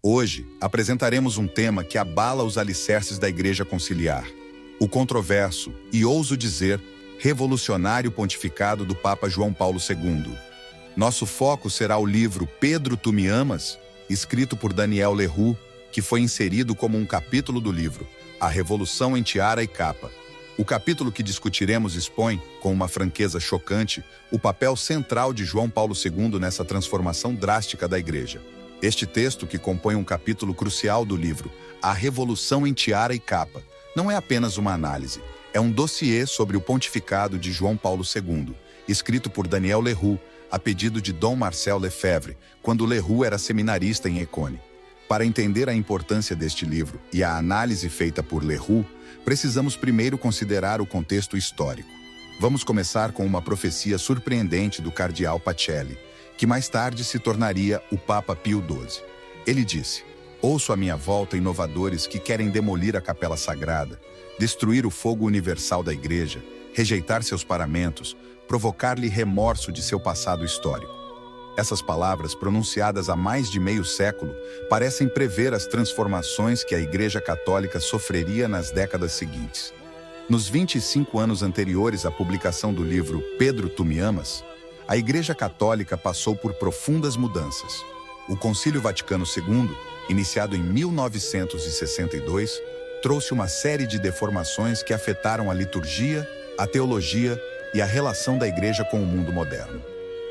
Hoje, apresentaremos um tema que abala os alicerces da Igreja Conciliar: o controverso e, ouso dizer, revolucionário pontificado do Papa João Paulo II. Nosso foco será o livro Pedro, Tu Me Amas?, escrito por Daniel Leroux, que foi inserido como um capítulo do livro A Revolução em Tiara e Capa. O capítulo que discutiremos expõe, com uma franqueza chocante, o papel central de João Paulo II nessa transformação drástica da Igreja. Este texto, que compõe um capítulo crucial do livro A Revolução em Tiara e Capa, não é apenas uma análise, é um dossiê sobre o pontificado de João Paulo II, escrito por Daniel Leroux, a pedido de Dom Marcel Lefebvre, quando Leroux era seminarista em Écône. Para entender a importância deste livro e a análise feita por Leroux, precisamos primeiro considerar o contexto histórico. Vamos começar com uma profecia surpreendente do cardeal Pacelli, que mais tarde se tornaria o Papa Pio XII. Ele disse: "Ouço à minha volta inovadores que querem demolir a capela sagrada, destruir o fogo universal da Igreja, rejeitar seus paramentos, provocar-lhe remorso de seu passado histórico." Essas palavras, pronunciadas há mais de meio século, parecem prever as transformações que a Igreja Católica sofreria nas décadas seguintes. Nos 25 anos anteriores à publicação do livro Pedro, Tu Me Amas?, a Igreja Católica passou por profundas mudanças. O Concílio Vaticano II, iniciado em 1962, trouxe uma série de deformações que afetaram a liturgia, a teologia e a relação da Igreja com o mundo moderno.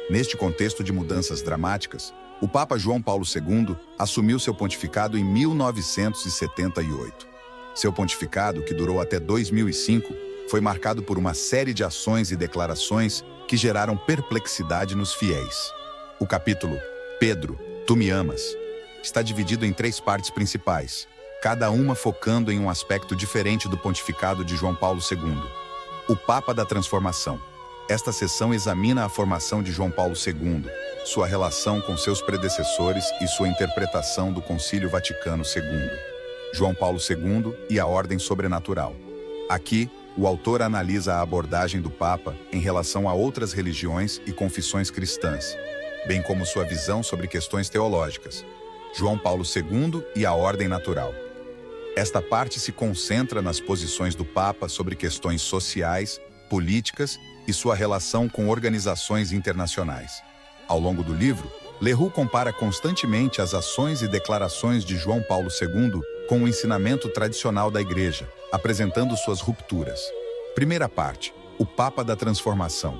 Neste contexto de mudanças dramáticas, o Papa João Paulo II assumiu seu pontificado em 1978. Seu pontificado, que durou até 2005, foi marcado por uma série de ações e declarações que geraram perplexidade nos fiéis. O capítulo Pedro, Tu Me Amas? Está dividido em 3 partes principais, cada uma focando em um aspecto diferente do pontificado de João Paulo II. O Papa da Transformação. Esta seção examina a formação de João Paulo II, sua relação com seus predecessores e sua interpretação do Concílio Vaticano II. João Paulo II e a ordem sobrenatural. Aqui, o autor analisa a abordagem do Papa em relação a outras religiões e confissões cristãs, bem como sua visão sobre questões teológicas. João Paulo II e a ordem natural. Esta parte se concentra nas posições do Papa sobre questões sociais, políticas e sua relação com organizações internacionais. Ao longo do livro, Leroux compara constantemente as ações e declarações de João Paulo II com o ensinamento tradicional da Igreja, apresentando suas rupturas. Primeira parte: o Papa da Transformação.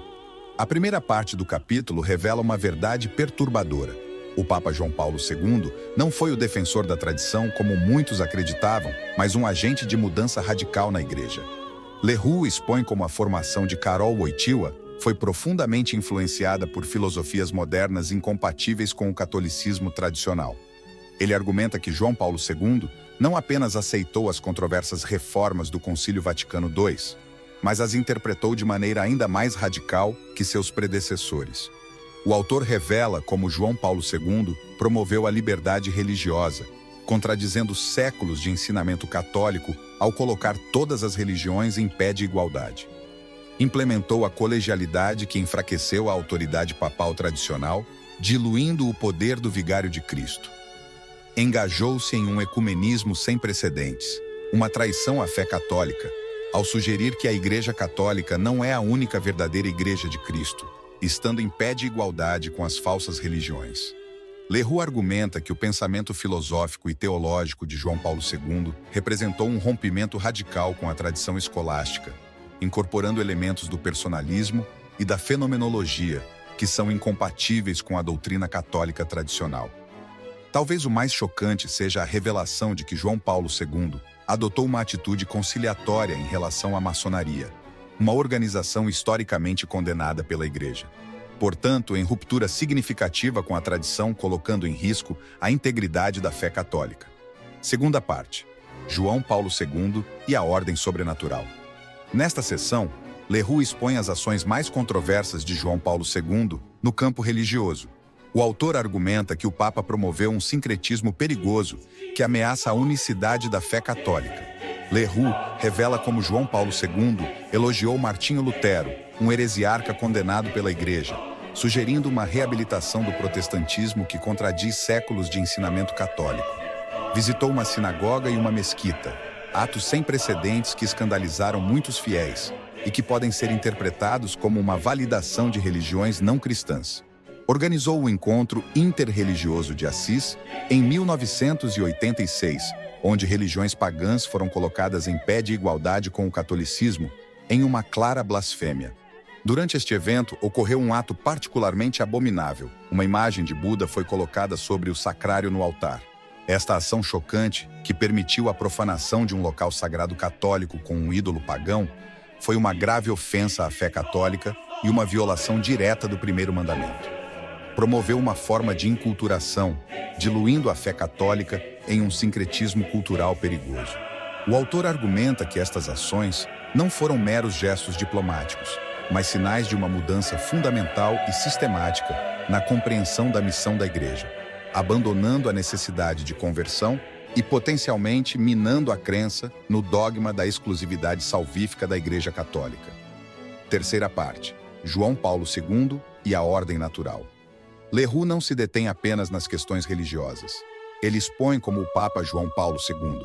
A primeira parte do capítulo revela uma verdade perturbadora. O Papa João Paulo II não foi o defensor da tradição como muitos acreditavam, mas um agente de mudança radical na Igreja. Leroux expõe como a formação de Karol Wojtyła foi profundamente influenciada por filosofias modernas incompatíveis com o catolicismo tradicional. Ele argumenta que João Paulo II não apenas aceitou as controversas reformas do Concílio Vaticano II, mas as interpretou de maneira ainda mais radical que seus predecessores. O autor revela como João Paulo II promoveu a liberdade religiosa, contradizendo séculos de ensinamento católico ao colocar todas as religiões em pé de igualdade. Implementou a colegialidade que enfraqueceu a autoridade papal tradicional, diluindo o poder do vigário de Cristo. Engajou-se em um ecumenismo sem precedentes, uma traição à fé católica, ao sugerir que a Igreja Católica não é a única verdadeira Igreja de Cristo, estando em pé de igualdade com as falsas religiões. Leroux argumenta que o pensamento filosófico e teológico de João Paulo II representou um rompimento radical com a tradição escolástica, incorporando elementos do personalismo e da fenomenologia, que são incompatíveis com a doutrina católica tradicional. Talvez o mais chocante seja a revelação de que João Paulo II adotou uma atitude conciliatória em relação à maçonaria, uma organização historicamente condenada pela Igreja. Portanto, em ruptura significativa com a tradição, colocando em risco a integridade da fé católica. Segunda parte: João Paulo II e a ordem sobrenatural. Nesta seção, Leroux expõe as ações mais controversas de João Paulo II no campo religioso. O autor argumenta que o Papa promoveu um sincretismo perigoso que ameaça a unicidade da fé católica. Leroux revela como João Paulo II elogiou Martinho Lutero, um heresiarca condenado pela Igreja, sugerindo uma reabilitação do protestantismo que contradiz séculos de ensinamento católico. Visitou uma sinagoga e uma mesquita, atos sem precedentes que escandalizaram muitos fiéis e que podem ser interpretados como uma validação de religiões não cristãs. Organizou o Encontro Interreligioso de Assis em 1986, onde religiões pagãs foram colocadas em pé de igualdade com o catolicismo, em uma clara blasfêmia. Durante este evento, ocorreu um ato particularmente abominável. Uma imagem de Buda foi colocada sobre o sacrário no altar. Esta ação chocante, que permitiu a profanação de um local sagrado católico com um ídolo pagão, foi uma grave ofensa à fé católica e uma violação direta do primeiro mandamento. Promoveu uma forma de inculturação, diluindo a fé católica em um sincretismo cultural perigoso. O autor argumenta que estas ações não foram meros gestos diplomáticos, mas sinais de uma mudança fundamental e sistemática na compreensão da missão da Igreja, abandonando a necessidade de conversão e potencialmente minando a crença no dogma da exclusividade salvífica da Igreja Católica. Terceira parte: João Paulo II e a ordem natural. Leroux não se detém apenas nas questões religiosas. Ele expõe como o Papa João Paulo II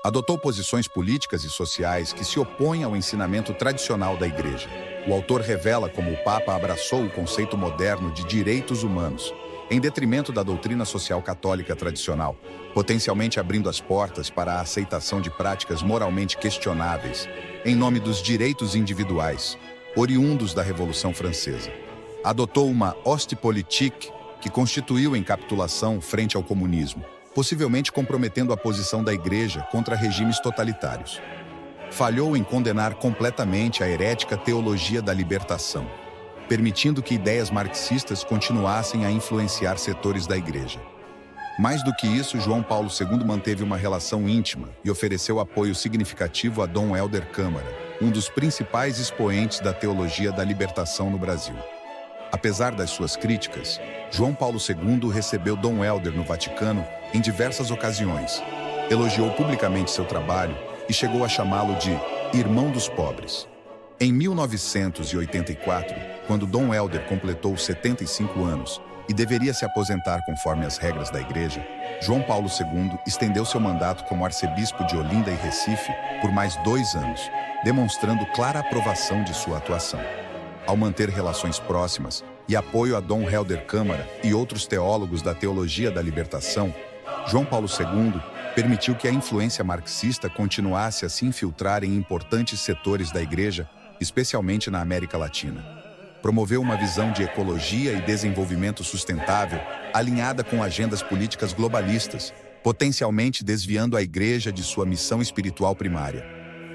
adotou posições políticas e sociais que se opõem ao ensinamento tradicional da Igreja. O autor revela como o Papa abraçou o conceito moderno de direitos humanos, em detrimento da doutrina social católica tradicional, potencialmente abrindo as portas para a aceitação de práticas moralmente questionáveis, em nome dos direitos individuais, oriundos da Revolução Francesa. Adotou uma Ostpolitik que constituiu encapitulação frente ao comunismo, possivelmente comprometendo a posição da Igreja contra regimes totalitários. Falhou em condenar completamente a herética teologia da libertação, permitindo que ideias marxistas continuassem a influenciar setores da Igreja. Mais do que isso, João Paulo II manteve uma relação íntima e ofereceu apoio significativo a Dom Helder Câmara, um dos principais expoentes da teologia da libertação no Brasil. Apesar das suas críticas, João Paulo II recebeu Dom Helder no Vaticano em diversas ocasiões, elogiou publicamente seu trabalho e chegou a chamá-lo de irmão dos pobres. Em 1984, quando Dom Helder completou 75 anos e deveria se aposentar conforme as regras da Igreja, João Paulo II estendeu seu mandato como arcebispo de Olinda e Recife por mais 2 anos, demonstrando clara aprovação de sua atuação. Ao manter relações próximas e apoio a Dom Helder Câmara e outros teólogos da teologia da libertação, João Paulo II permitiu que a influência marxista continuasse a se infiltrar em importantes setores da Igreja, especialmente na América Latina. Promoveu uma visão de ecologia e desenvolvimento sustentável alinhada com agendas políticas globalistas, potencialmente desviando a Igreja de sua missão espiritual primária.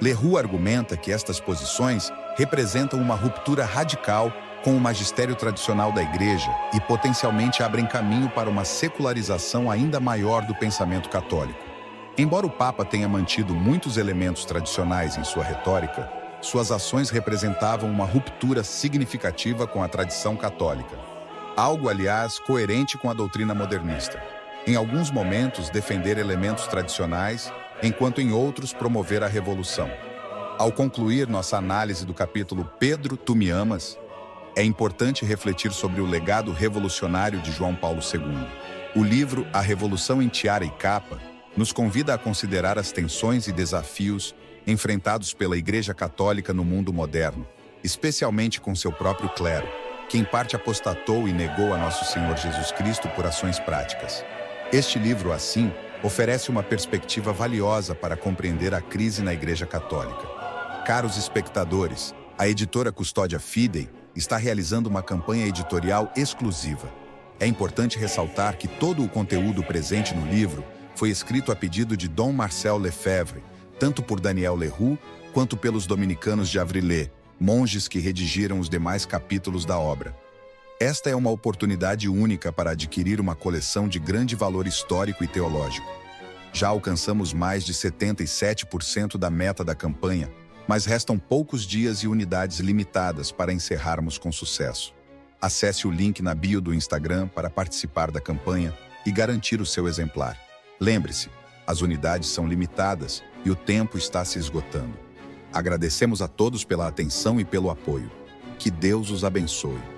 Leroux argumenta que estas posições representam uma ruptura radical com o magistério tradicional da Igreja e potencialmente abrem caminho para uma secularização ainda maior do pensamento católico. Embora o Papa tenha mantido muitos elementos tradicionais em sua retórica, suas ações representavam uma ruptura significativa com a tradição católica. Algo, aliás, coerente com a doutrina modernista. Em alguns momentos, defender elementos tradicionais, enquanto em outros promover a revolução. Ao concluir nossa análise do capítulo Pedro, Tu Me Amas, é importante refletir sobre o legado revolucionário de João Paulo II. O livro A Revolução em Tiara e Capa nos convida a considerar as tensões e desafios enfrentados pela Igreja Católica no mundo moderno, especialmente com seu próprio clero, que em parte apostatou e negou a Nosso Senhor Jesus Cristo por ações práticas. Este livro, assim, oferece uma perspectiva valiosa para compreender a crise na Igreja Católica. Caros espectadores, a editora Custódia Fidei está realizando uma campanha editorial exclusiva. É importante ressaltar que todo o conteúdo presente no livro foi escrito a pedido de Dom Marcel Lefebvre, tanto por Daniel Leroux quanto pelos dominicanos de Avrillé, monges que redigiram os demais capítulos da obra. Esta é uma oportunidade única para adquirir uma coleção de grande valor histórico e teológico. Já alcançamos mais de 77% da meta da campanha, mas restam poucos dias e unidades limitadas para encerrarmos com sucesso. Acesse o link na bio do Instagram para participar da campanha e garantir o seu exemplar. Lembre-se, as unidades são limitadas e o tempo está se esgotando. Agradecemos a todos pela atenção e pelo apoio. Que Deus os abençoe.